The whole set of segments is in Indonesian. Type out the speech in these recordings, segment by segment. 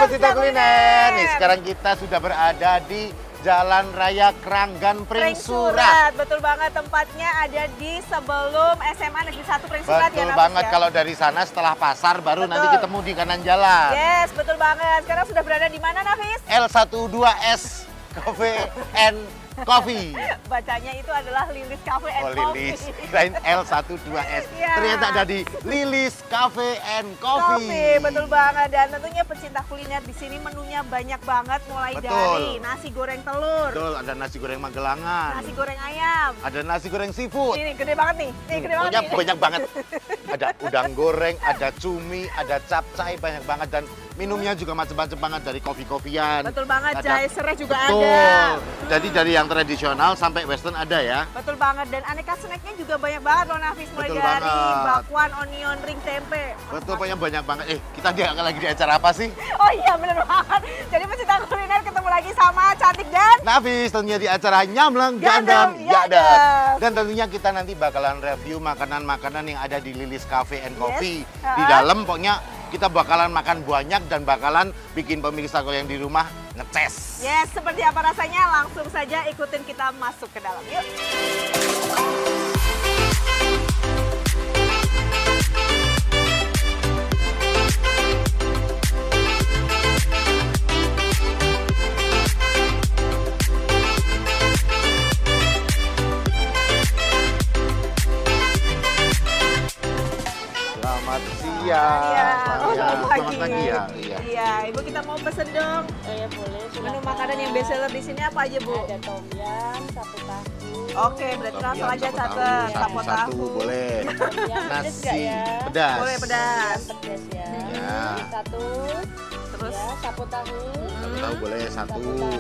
pecinta kuliner. Nih, sekarang kita sudah berada di Jalan Raya Kranggan Pringsurat. Betul banget, tempatnya ada di sebelum SMA Negeri 1 Pringsurat. Betul banget, kalau dari sana setelah pasar baru nanti ketemu di kanan jalan. Yes, betul banget. Sekarang sudah berada di mana, Nafis? L12S Cafe and Coffee. Bacanya itu adalah Lilis Cafe and Coffee. Lilis, kirain L12S. Ya. Ternyata ada di Lilis Cafe and Coffee. Betul banget. Dan tentunya pecinta kuliner di sini menunya banyak banget, mulai dari nasi goreng telur. Betul, ada nasi goreng Magelangan. Nasi goreng ayam. Ada nasi goreng seafood. Ini gede banget nih. Gede banget nih. Banyak banget. Ada udang goreng, ada cumi, ada capcay, banyak banget. Dan minumnya juga macam-macam banget, dari kopi-kopian. Betul banget, jahe serai juga betul. ada. Jadi dari yang tradisional sampai western ada ya. Betul banget, dan aneka snacknya juga banyak banget loh Nafis. Mulai Betul dari banget. bakwan, onion ring, tempe. Betul, pokoknya banyak banget. Kita lagi di acara apa sih? Oh iya, bener banget. Jadi pecinta kuliner ketemu lagi sama Cantik dan Nafis, tentunya di acara Nyamleng Gandam Yadas. Dan tentunya kita nanti bakalan review makanan-makanan yang ada di Lilis Cafe and Coffee. Di dalam pokoknya kita bakalan makan banyak dan bakalan bikin pemirsa yang di rumah ngeces. Yes, seperti apa rasanya? Langsung saja ikutin kita masuk ke dalam. Yuk. Selamat siang. Selamat pagi ya. Iya, Ibu kita mau pesen dong. Ya boleh. Menu makanan yang best seller di sini apa aja, Bu? Ada tom yum, sapu tahu. Oke, berarti langsung aja catat. Sapu tahu. Satu boleh. Yang pedas nggak ya? Pedas. Boleh pedas. Yang pedas ya. Ya. Satu. Terus Ya, sapu tahu. Sapu tahu boleh satu. Sapu tahu.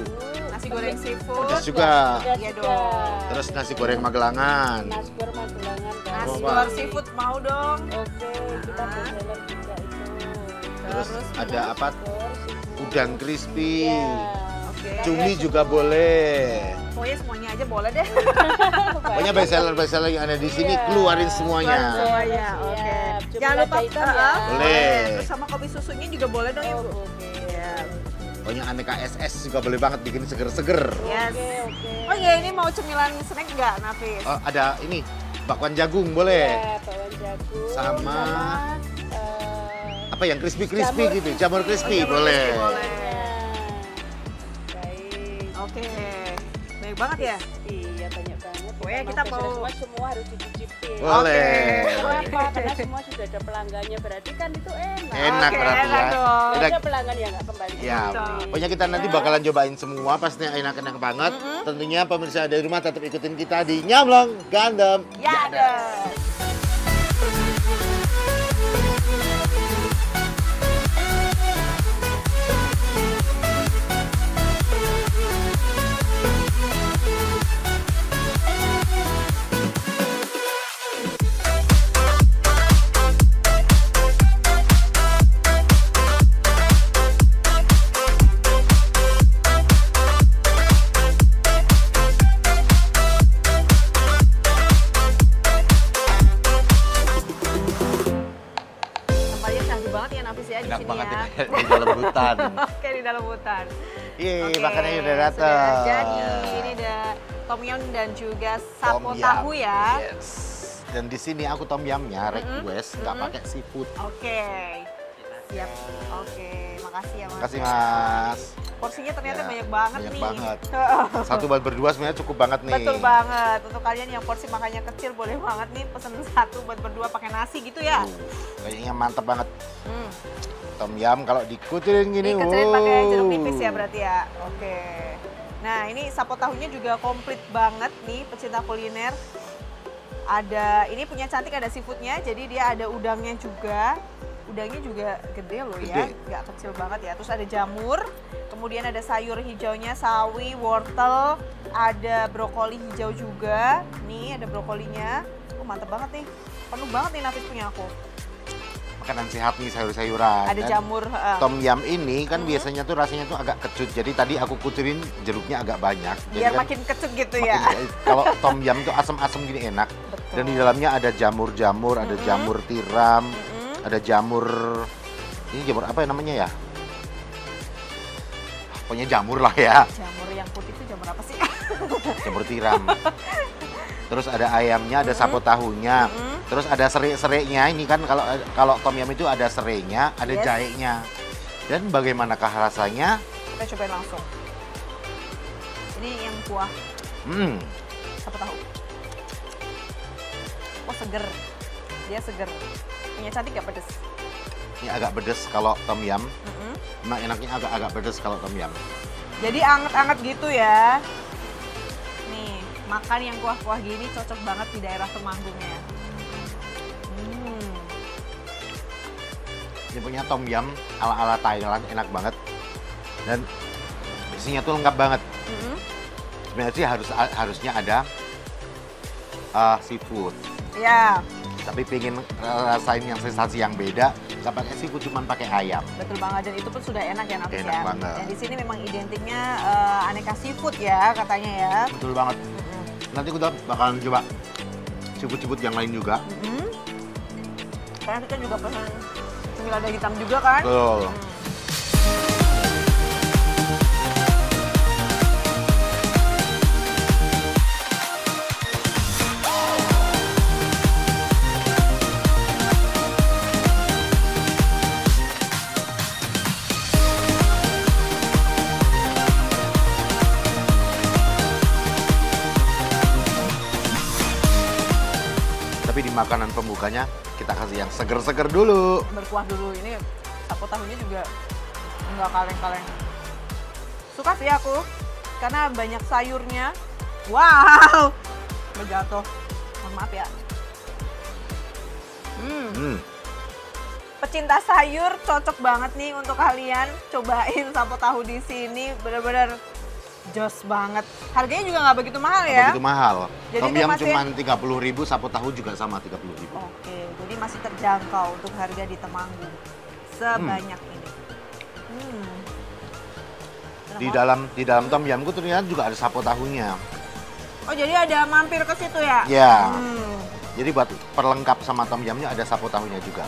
nasi goreng seafood. Pedas juga. Pedas Iya juga. dong. Terus nasi goreng Magelangan. Nasi goreng Magelangan. kan? Nasi Coba. goreng seafood mau dong. Oke, kita best seller juga itu. Terus ada apa? Goreng seafood. Udang crispy. Ya. Oke. Cumi juga boleh. Pokoknya semuanya aja boleh deh. Pokoknya best seller yang ada di sini Iya. keluarin semuanya. Semuanya, oke. Siap. Cumi Jangan lupa lada hitam ya. Boleh. Terus sama kopi susunya juga boleh dong, Oh, Ibu. oke. Iya. Pokoknya aneka SS juga boleh banget bikin seger-seger. Yes. Oke, oke. Oh iya, ini mau cemilan snack nggak, Nafis? Oh, ada ini bakwan jagung boleh. Ya, bakwan jagung. Sama eh, apa yang crispy-crispy jamur gitu, jamur crispy jamur boleh. crispy boleh. Baik. Oke. Banyak banget ya? Iya, banyak banget. Pokoknya kita mau- semua harus dicicipin. Boleh. Kenapa? Karena semua sudah ada pelanggannya, berarti kan itu enak. Enak Oke, berarti enak ya. dong. Udah, Ada pelanggan yang nggak kembali. ya. Betul. Pokoknya kita nanti bakalan cobain semua, pastinya enak-enak banget. Tentunya pemirsa dari rumah tetap ikutin kita di Nyamleng Gandam Ya ada. Tempatnya canggih banget ya, Nafis ya, di Enak sini banget ya. di dalam hutan. Oke, di dalam hutan. Iya, Oke, makannya udah sudah datang. jadi. Ini ada tom yum dan juga sapo Tom yum. tahu ya. Yes. Dan di sini aku tom yumnya request nggak pakai seafood. Oke. Siap. Oke, makasih ya, Mas. Kasih Mas. Porsinya ternyata Ya, banyak banget banyak nih. banget. Satu buat berdua sebenarnya cukup banget nih. Betul banget. Untuk kalian yang porsi makannya kecil boleh banget nih pesen satu buat berdua pakai nasi gitu ya. Kayaknya mantap banget. Hmm. Tom yum kalau dikucilin gini. Dikecilin pakai jeruk wow. nipis ya berarti ya. Oke. Nah, ini sapo tahunya juga komplit banget nih pecinta kuliner. Ada ini punya Cantik, ada seafoodnya, jadi dia ada udangnya juga. Udangnya juga gede loh ya, Gede. nggak kecil banget ya. Terus ada jamur, kemudian ada sayur hijaunya, sawi, wortel, ada brokoli hijau juga. Nih ada brokolinya. Oh, mantep banget nih. Penuh banget nih Nafis punya aku. Makanan sehat nih, sayur-sayuran. Ada Dan jamur. Tom yum ini kan biasanya tuh rasanya tuh agak kecut. Jadi tadi aku kucilin jeruknya agak banyak. Jadi Biar kan makin kecut gitu makin ya. baik. Kalau tom yum tuh asam-asam gini enak. Betul. Dan di dalamnya ada jamur-jamur, ada jamur tiram, ada jamur, ini jamur apa ya namanya ya? pokoknya jamur lah ya. Jamur yang putih itu jamur apa sih? Jamur tiram. Terus ada ayamnya, ada sapo tahunya. Terus ada serai-serainya. Ini kan kalau tom yum itu ada serainya, ada Yes. jahenya. Dan bagaimanakah rasanya? Kita cobain langsung. Ini yang kuah sapo tahu. Oh seger, dia seger. Punya cantik gak pedes? Ini agak pedes kalau tom yum. Emang enaknya agak pedes kalau tom yum. Jadi anget-anget gitu ya. Nih, makan yang kuah-kuah gini cocok banget di daerah Temanggung ya. Ini punya tom yum ala-ala Thailand, enak banget. Dan isinya tuh lengkap banget. Sebenarnya sih harusnya ada seafood. Ya, Tapi pengen rasain yang sensasi yang beda, nggak pakai seafood, cuma pakai ayam. betul banget. Dan itu pun sudah enak ya Nafis Enak ya. banget. Dan di sini memang identiknya aneka seafood ya katanya ya. Betul banget. Nanti kita bakalan coba seafood-seafood yang lain juga. Karena kita juga pesan cemil lada hitam juga kan. Betul. Tapi di makanan pembukanya kita kasih yang seger-seger dulu. Berkuah dulu. Ini sapo tahunya juga nggak kaleng-kaleng. Suka sih aku karena banyak sayurnya. Wow, berjatuh. Mohon maaf ya. Pecinta sayur cocok banget nih untuk kalian cobain sapo tahu di sini. Bener-bener jos banget. Harganya juga nggak begitu mahal ya. Begitu mahal. Jadi Tom itu yum masih- cuma 30.000, sapo tahu juga sama 30.000. Oke, jadi masih terjangkau untuk harga di Temanggung sebanyak ini. Di dalam tom yumku ternyata juga ada sapo tahunya. Oh, jadi ada mampir ke situ ya? Ya. Jadi buat perlengkap sama tom yumnya ada sapo tahunya juga.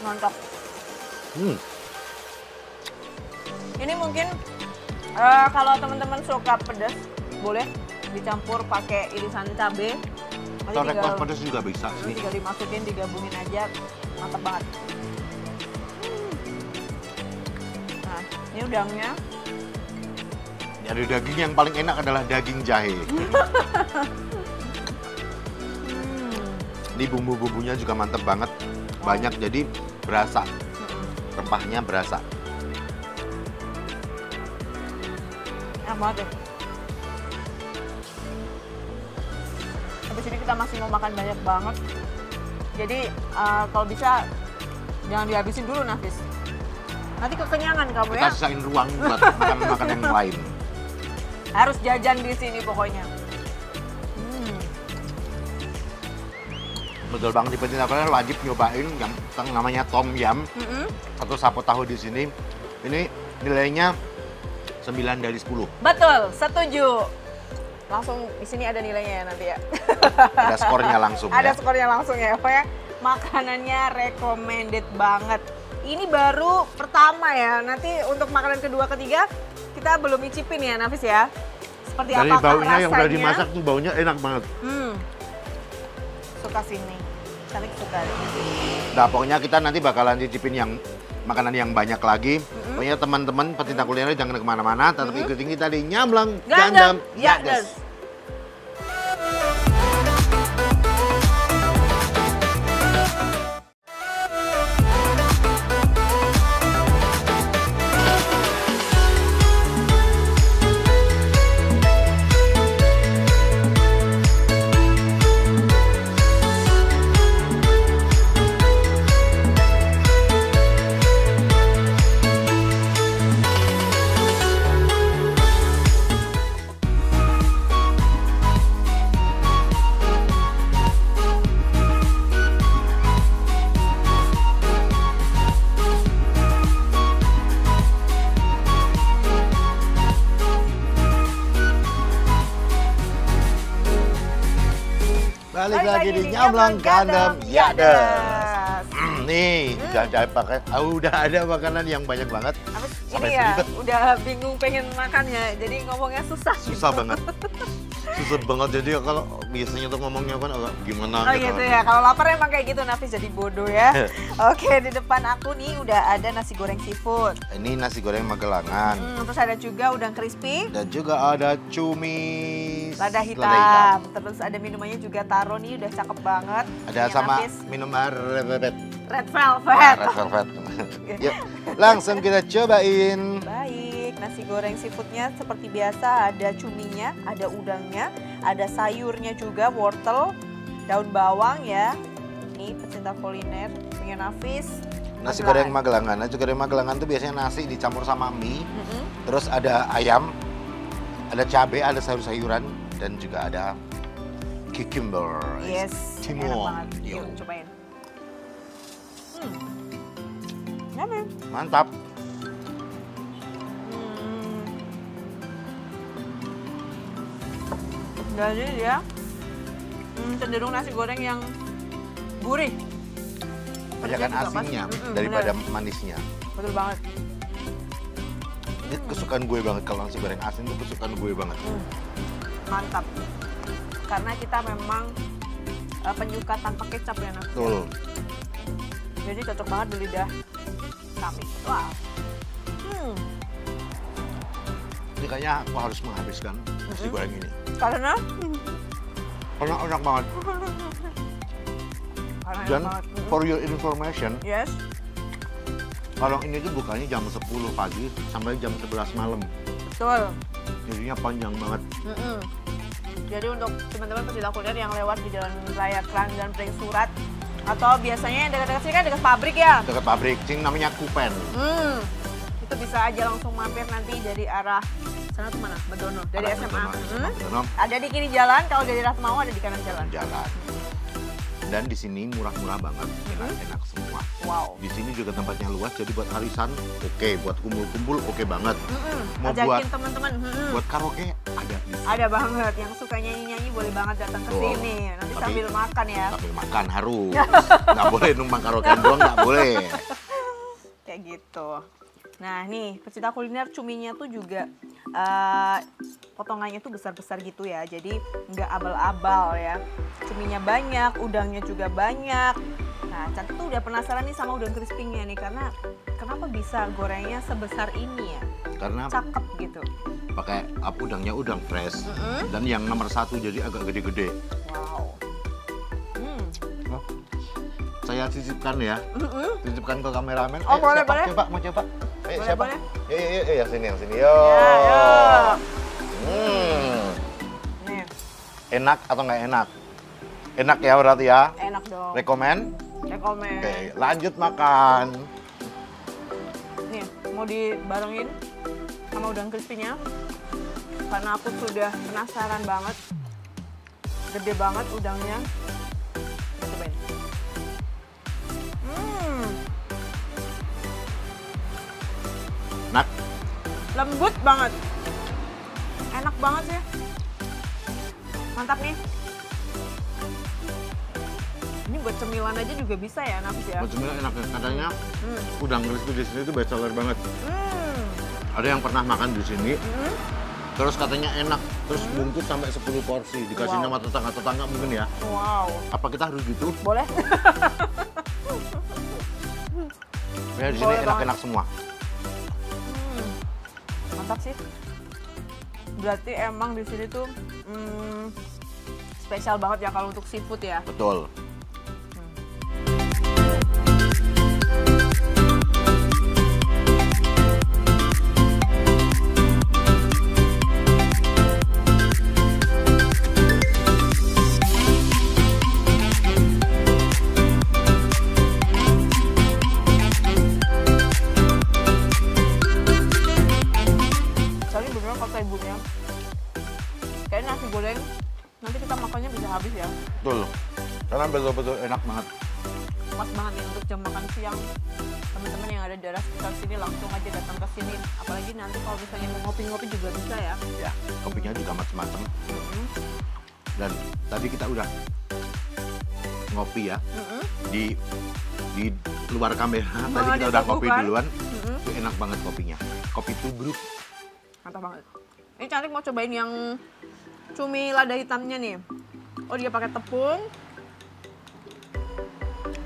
Mantap. Ini mungkin kalau teman-teman suka pedas, boleh dicampur pakai irisan cabai. Nanti Atau request pedas juga bisa sih. tinggal dimasukin, digabungin aja, mantap banget. Nah, ini udangnya. Dari daging yang paling enak adalah daging jahe. Ini bumbu-bumbunya juga mantep banget. Banyak jadi berasa. Rempahnya berasa. Enak banget ya. Habis ini kita masih mau makan banyak banget. Jadi kalau bisa jangan dihabisin dulu Nafis. Nanti kekenyangan kamu ya. Kita sisain ruang buat makan-makan yang lain. Harus jajan di sini pokoknya. Betul banget, di Pecinta Kuliner wajib nyobain yang namanya tom yum atau sapo tahu di sini. Ini nilainya 9 dari 10. Betul, setuju. Langsung di sini ada nilainya ya nanti ya. Ada skornya langsung Ada ya. skornya langsung ya. Pokoknya makanannya recommended banget. Ini baru pertama ya. Nanti untuk makanan kedua, ketiga kita belum icipin ya Nafis ya. Seperti Dari apakah baunya yang udah rasanya. dimasak tuh baunya enak banget. Suka sini. Cantik sekali. Nah pokoknya kita nanti bakalan cicipin yang makanan yang banyak lagi. Pokoknya teman-teman pecinta kuliner jangan kemana-mana, tetap ikutin kita di Nyamlang Gandam Yakdes. Balik lagi di Nyamlang Gandam Yakdes. Nih, udah ada makanan yang banyak banget. Ini ya, udah bingung pengen makan ya, jadi ngomongnya susah. Susah banget. Susah banget, jadi kalau biasanya tuh ngomongnya kan agak gimana Oh gitu ya, kalau lapar emang kayak gitu, Nafis jadi bodoh ya. Oke, di depan aku nih udah ada nasi goreng seafood. Ini nasi goreng Magelangan. Terus ada juga udang crispy. Dan juga ada cumi Lada hitam. Terus ada minumannya juga taro nih, udah cakep banget. Ada Nih, sama Nafis. minum red velvet. Red velvet. Red velvet. Yuk, langsung kita cobain. Baik, nasi goreng seafoodnya seperti biasa, ada cuminya, ada udangnya, ada sayurnya juga, wortel, daun bawang ya. Ini pecinta kuliner punya Nafis. Nasi goreng Magelangan. Nasi goreng Magelangan tuh biasanya nasi dicampur sama mie. Terus ada ayam, ada cabai, ada sayur-sayuran, dan juga ada cucumber. Yes, enak banget. Yuk, cobain. Yummy. Mantap. Jadi dia cenderung nasi goreng yang gurih. Banyakan asinnya daripada manisnya. Betul banget. Ini kesukaan gue banget, kalau nasi goreng asin itu kesukaan gue banget. Mantap. Karena kita memang penyuka tanpa kecap ya, Nafis. Betul. Jadi cocok banget di lidah kami. Wow. Ini kayaknya aku harus menghabiskan nasi goreng ini. Karena? Karena enak banget. Karena Dan enak banget. for your information, Yes. warung ini tuh bukanya jam 10 pagi sampai jam 11 malam. Betul. Jadinya panjang banget. Jadi untuk teman-teman pecinta kuliner yang lewat di Jalan Raya Kran dan Pring Surat, atau biasanya yang dekat-dekat sini kan dekat pabrik ya? Dekat pabrik, sing namanya Kupen. Itu bisa aja langsung mampir nanti dari arah sana tuh mana? Bedono, dari Arah SMA. Bedono. Ada di kiri jalan, kalau dari Ratmau ada di kanan jalan. Dan di sini murah-murah banget, enak-enak semua. Wow. Di sini juga tempatnya luas, jadi buat arisan oke, buat kumpul-kumpul oke banget. Mau Ajakin teman-teman. buat karaoke ada di sini. Ada banget, yang suka nyanyi-nyanyi boleh banget datang ke sini. Nanti Tapi sambil makan ya. Sambil makan harus. Nggak boleh numpang karaoke doang, nggak boleh. Kayak gitu. Nah nih, pecinta kuliner cuminya tuh juga potongannya tuh besar-besar gitu ya. Jadi nggak abal-abal ya. Cuminya banyak, udangnya juga banyak. Nah, Cantik tuh udah penasaran nih sama udang crispy-nya nih. Karena kenapa bisa gorengnya sebesar ini ya? Karena Cakep gitu. pakai udangnya udang fresh. Dan yang nomor 1 jadi agak gede-gede. Wow. Oh, saya sisipkan ya. Sisipkan ke kameramen. Oh, boleh, boleh. Coba, mau coba. Ayo, Boleh, siapa? boleh. Yang sini. Yo. Ya. Nih, Enak atau nggak enak? Enak ya berarti ya? enak dong. Rekomen? Rekomen. Oke, lanjut makan. Nih, mau dibarengin sama udang crispy-nya. Karena aku sudah penasaran banget. Gede banget udangnya. Kita cobain. Enak? Lembut banget. Enak banget sih. Mantap nih. Ini buat cemilan aja juga bisa ya, Nafis ya? Buat cemilan enak ya. Katanya udang crispy di sini tuh best seller banget. Ada yang pernah makan di sini, terus katanya enak, terus bungkus sampai 10 porsi, dikasih Wow. nama tetangga-tetangga mungkin ya. Wow. Apa kita harus gitu? Boleh? Ya di sini Boleh enak-enak semua. Mantap sih. Berarti emang di sini tuh spesial banget ya kalau untuk seafood ya. Betul. Tadi beneran kata ibunya, kayak nasi goreng nanti kita makannya bisa habis ya. Betul. Karena betul-betul enak banget. Pas banget nih untuk jam makan siang. Teman-teman yang ada di daerah sekitar sini langsung aja datang ke sini. Apalagi nanti kalau misalnya mau ngopi-ngopi juga bisa ya. Ya, kopinya juga macam-macam. Dan tadi kita udah ngopi ya di di luar kamera. Tadi kita udah kopi duluan. Itu enak banget kopinya. Kopi tubruk. Mantap banget. Ini Cantik mau cobain yang cumi lada hitamnya nih. Oh, dia pakai tepung.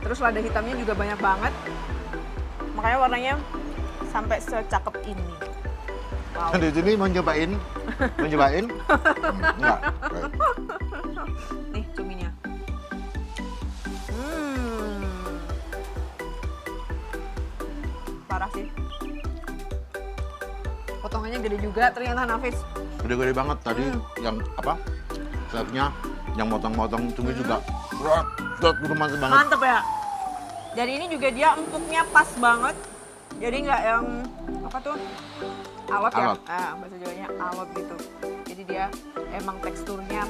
Terus lada hitamnya juga banyak banget. Makanya warnanya sampai secakep ini. Wow. Di sini mau nyobain? Mau nyobain? Enggak. Nih cuminya. Parah sih. Potongannya gede juga ternyata Nafis. Gede-gede banget tadi yang apa? Chefnya yang motong-motong cumi juga. Udah mantep banget. Mantep ya. Dan ini juga dia empuknya pas banget. Jadi nggak yang apa tuh? Alot ya. Bahasa Jawanya alot gitu. Jadi dia emang teksturnya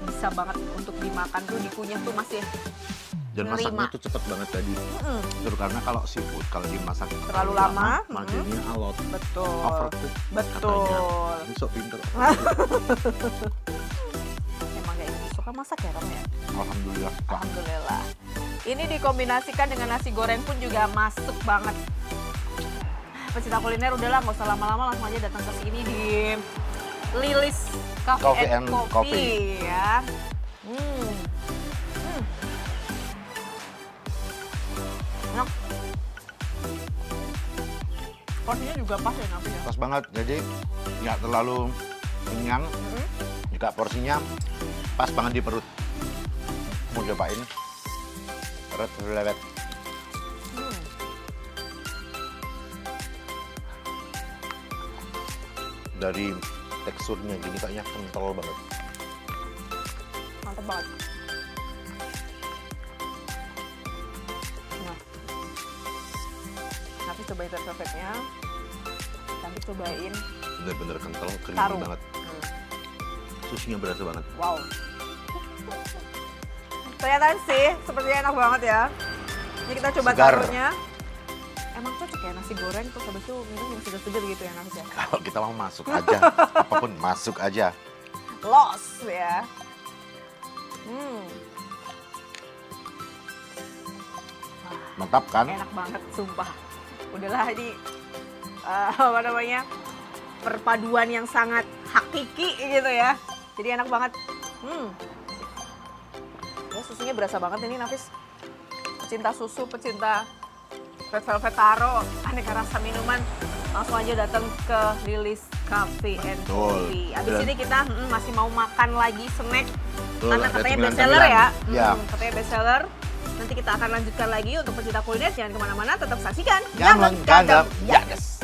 bisa banget untuk dimakan tuh, dikunyah tuh masih dan masaknya tuh cepet banget tadi. Terus karena kalau seafood kalau dimasak terlalu lama, jadinya alot. Betul. Overcook. Betul. Ini sok pinter. Emang gak ini suka masak ya kamu ya? Alhamdulillah. Alhamdulillah. Ini dikombinasikan dengan nasi goreng pun juga masuk banget. Pecinta kuliner udahlah nggak usah lama-lama, langsung aja datang ke sini di Lilis Cafe and Coffee ya. Enak. Porsinya juga pas ya Nafi ya? Pas banget, jadi nggak terlalu kenyang. Juga porsinya pas banget di perut. Mau cobain? Perut lewat. Dari teksturnya gini kayaknya kental banget. Mantap banget. Nah, Nafi cobain red velvetnya. Nanti cobain Bener-bener kental, creamy taruh. banget. Susunya berasa banget. Wow. Ternyata sih sepertinya enak banget ya. Ini kita coba Segar. taruhnya. Emang cocok ya nasi goreng terus habis itu minum yang segar-segar gitu ya Nafis ya? Kalau kita mau masuk aja, apapun masuk aja. Los ya. Mantap kan? Enak banget, sumpah. Udahlah ini apa namanya, perpaduan yang sangat hakiki gitu ya. Jadi enak banget. Ya, susunya berasa banget ini Nafis. Pecinta susu, pecinta red velvet taro, aneka rasa minuman, langsung aja datang ke Lilis Cafe and Coffee. Abis ini kita masih mau makan lagi snack. Betul, Karena ada katanya cemilan-cemilan. bestseller ya. Ya. Katanya bestseller. Nanti kita akan lanjutkan lagi untuk pecinta kuliner. Jangan kemana-mana, tetap saksikan. Nyamleng Gandam Yades.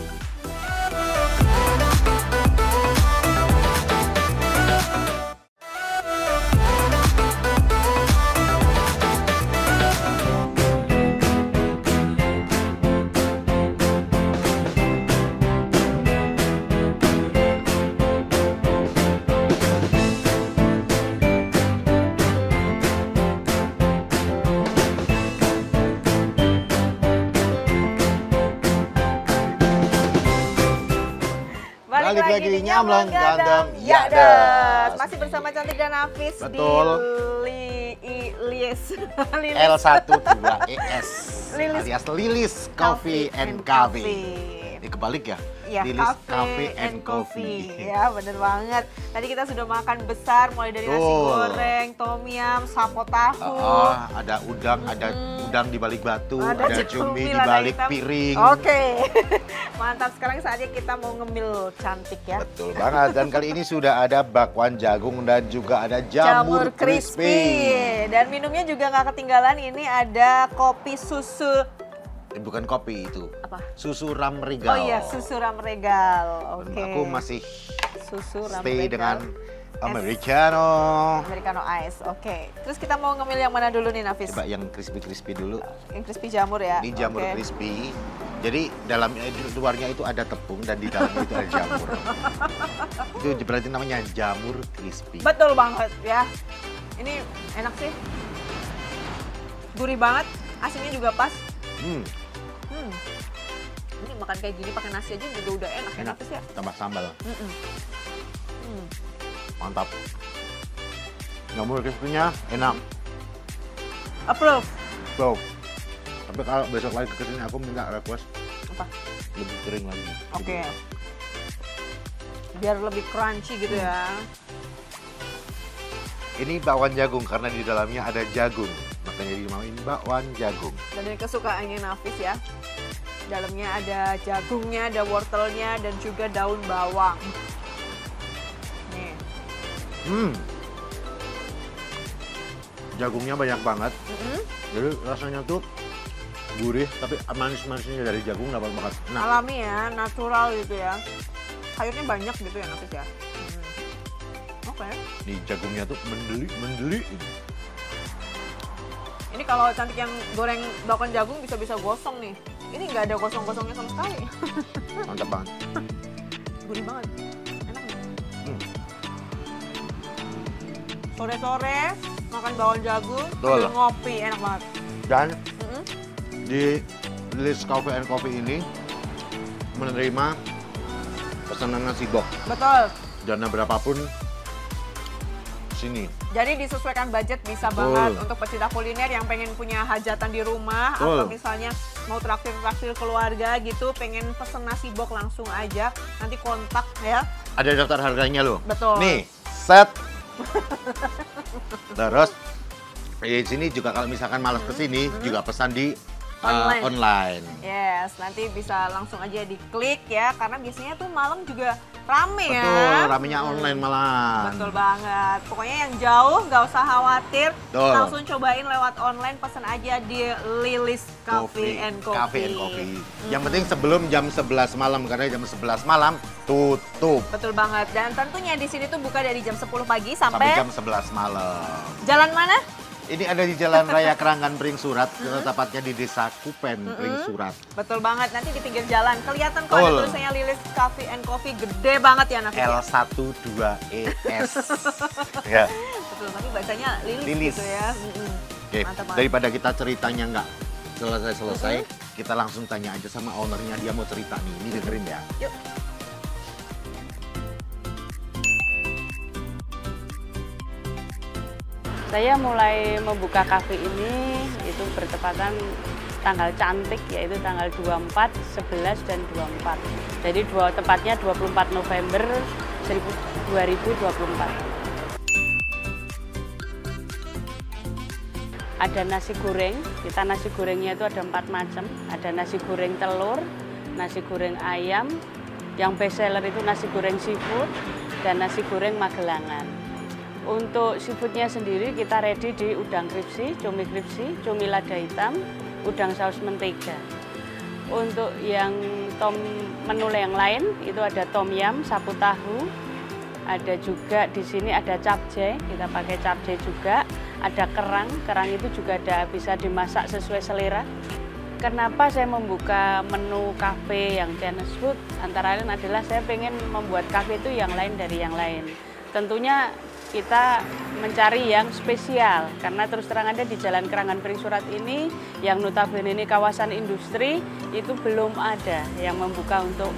Balik lagi di Nyamleng Gandam Yades. Masih bersama Cantik dan Nafis. Betul. Di Lilis L12ES Lilis alias Lilis Coffee and Cafe. Ini kebalik ya? Ya, Lilis Cafe and Coffee. Ya, bener banget. Tadi kita sudah makan besar, mulai dari nasi goreng, tom yum, sapo tahu. Ada udang, ada udang di balik batu, Ada ada cumi cumi di lada balik hitam. piring. Oke. Mantap, sekarang saatnya kita mau ngemil Cantik ya. Betul banget. Dan kali ini sudah ada bakwan jagung dan juga ada jamur crispy. Dan minumnya juga nggak ketinggalan, ini ada kopi susu. Bukan kopi itu. Apa? Susu ram regal. Oh iya, susu ram regal. Oke. Aku masih susu ram stay regal. dengan Americano. Americano ice. Oke. Terus kita mau ngemil yang mana dulu nih, Nafis? Coba yang crispy-crispy dulu. Yang crispy jamur ya. Ini jamur Oke. crispy. Jadi luarnya itu ada tepung dan di dalamnya itu ada jamur. Itu berarti namanya jamur crispy. Betul banget ya. Ini enak sih. Gurih banget, asinnya juga pas. Ini makan kayak gini pakai nasi aja juga udah enak. Enak Nafis ya. tambah sambal. Mantap. Jamur crispy-nya enak. Approve. Bro, Tapi kalau besok lagi kesini aku minta request Apa? lebih kering lagi. Oke. Biar lebih crunchy gitu ya. Ini bakwan jagung karena di dalamnya ada jagung. Makanya dimauin bakwan jagung. Dan ini kesukaannya Nafis ya. Dalamnya ada jagungnya, ada wortelnya, dan juga daun bawang. Nih. Jagungnya banyak banget. Jadi rasanya tuh gurih, tapi manis-manisnya dari jagung dapat banget. Nah, Alami ya, natural gitu ya. Sayurnya banyak gitu ya Nafis ya. Oke. nih jagungnya tuh mendeli. Ini kalau Cantik yang goreng bakwan jagung bisa-bisa gosong nih. Ini nggak ada gosong-gosongnya sama sekali. Mantap banget. Gurih banget. Enak nih. Sore-sore makan bakwan jagung, Betul. sambil ngopi, enak banget. Dan di Lilis Cafe and Coffee ini menerima pesanan nasi box. Betul. Dana berapapun sini. Jadi disesuaikan budget bisa Betul. banget untuk pecinta kuliner yang pengen punya hajatan di rumah Betul. atau misalnya mau traktir-traktir keluarga gitu, pengen pesen nasi box langsung aja, nanti kontak ya. Ada daftar harganya loh. Betul. Nih, set. Terus di sini juga kalau misalkan malas kesini juga pesan di online. Yes, nanti bisa langsung aja diklik ya, karena biasanya tuh malam juga rame ya. Betul, ramenya online malah. Betul banget. Pokoknya yang jauh nggak usah khawatir, Betul. langsung cobain lewat online, pesen aja di Lilis Cafe and Coffee. Cafe and Coffee. Yang penting sebelum jam 11 malam karena jam 11 malam tutup. Betul banget. Dan tentunya di sini tuh buka dari jam 10 pagi Sampai sampai jam 11 malam. jalan mana? Ini ada di Jalan Raya Keranggan Pring Surat, tepatnya di Desa Kupen, Pring Surat. Betul banget. Nanti di pinggir jalan kelihatan kok ada Betul. tulisannya Lilis Cafe and Coffee, gede banget ya Nafis. L12ES. Ya. Betul, tapi bacanya Lilis, Lilis. gitu ya. Oke, Mantap banget. daripada kita ceritanya nggak selesai-selesai, kita langsung tanya aja sama ownernya, dia mau cerita nih. Ini dengerin ya. Yuk. Saya mulai membuka kafe ini itu bertepatan tanggal cantik, yaitu tanggal 24, 11, dan 24. Jadi tepatnya 24 November 2024. Ada nasi goreng, kita nasi gorengnya itu ada 4 macam. Ada nasi goreng telur, nasi goreng ayam, yang best seller itu nasi goreng seafood, dan nasi goreng Magelangan. Untuk seafoodnya sendiri kita ready di udang kripsi, cumi lada hitam, udang saus mentega. Untuk yang menu yang lain itu ada tom yum, sapu tahu, ada juga di sini ada capcay, kita pakai capcay juga, ada kerang itu juga bisa dimasak sesuai selera. Kenapa saya membuka menu kafe yang Chinese food? Antara lain adalah saya pengen membuat kafe itu yang lain dari yang lain. Tentunya kita mencari yang spesial, karena terus terang ada di Jalan Keranggan Pring Surat ini, yang notabene ini kawasan industri, itu belum ada yang membuka untuk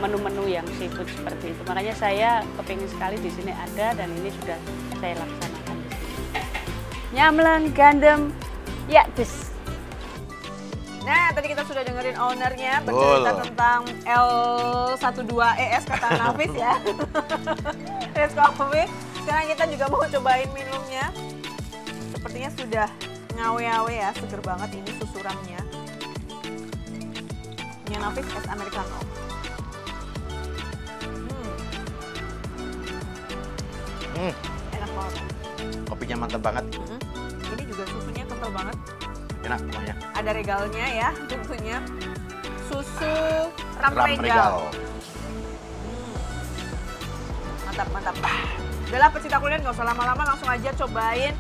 menu-menu yang seafood seperti itu. Makanya saya kepingin sekali di sini ada, dan ini sudah saya laksanakan di sini. Nyamleng gandem, ya des. Nah, tadi kita sudah dengerin ownernya bercerita tentang L12ES kata Nafis ya. Lilis Coffee. Sekarang kita juga mau cobain minumnya. Sepertinya sudah ngawe-ngawe ya, seger banget ini susurannya. Ini Nafis es americano. Enak banget. Kopinya mantap banget. Ini juga susunya kental banget. Enak pokoknya. Ada regalnya ya, tentunya. Susu ram Ram regal. regal. Mantap, mantap. Udahlah pecinta kuliner, nggak usah lama-lama, langsung aja cobain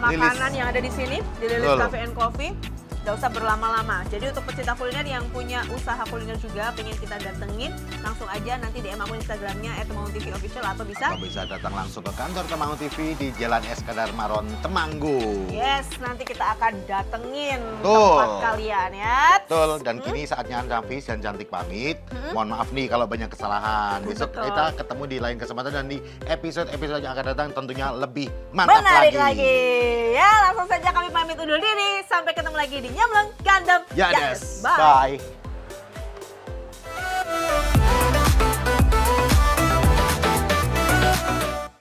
makanan yang ada di sini, di Lilis Betul. Cafe and Coffee. Nggak usah berlama-lama. Jadi untuk pecinta kuliner yang punya usaha kuliner juga, pengen kita datengin, langsung aja nanti DM akun Instagramnya @temanggung_tv_official atau bisa. Atau bisa datang langsung ke kantor Temanggung TV di Jalan Eskadar Maron, Temanggung. Yes, nanti kita akan datengin Betul. tempat kalian ya. Betul, dan kini saatnya Nafis dan Cantik pamit. Mohon maaf nih kalau banyak kesalahan. Besok Betul. kita ketemu di lain kesempatan dan di episode-episode yang akan datang tentunya lebih mantap Menarik lagi. lagi. Ya, langsung saja kami pamit undur diri. Sampai ketemu lagi di Nyamleng Gandam Yades. Bye. Bye.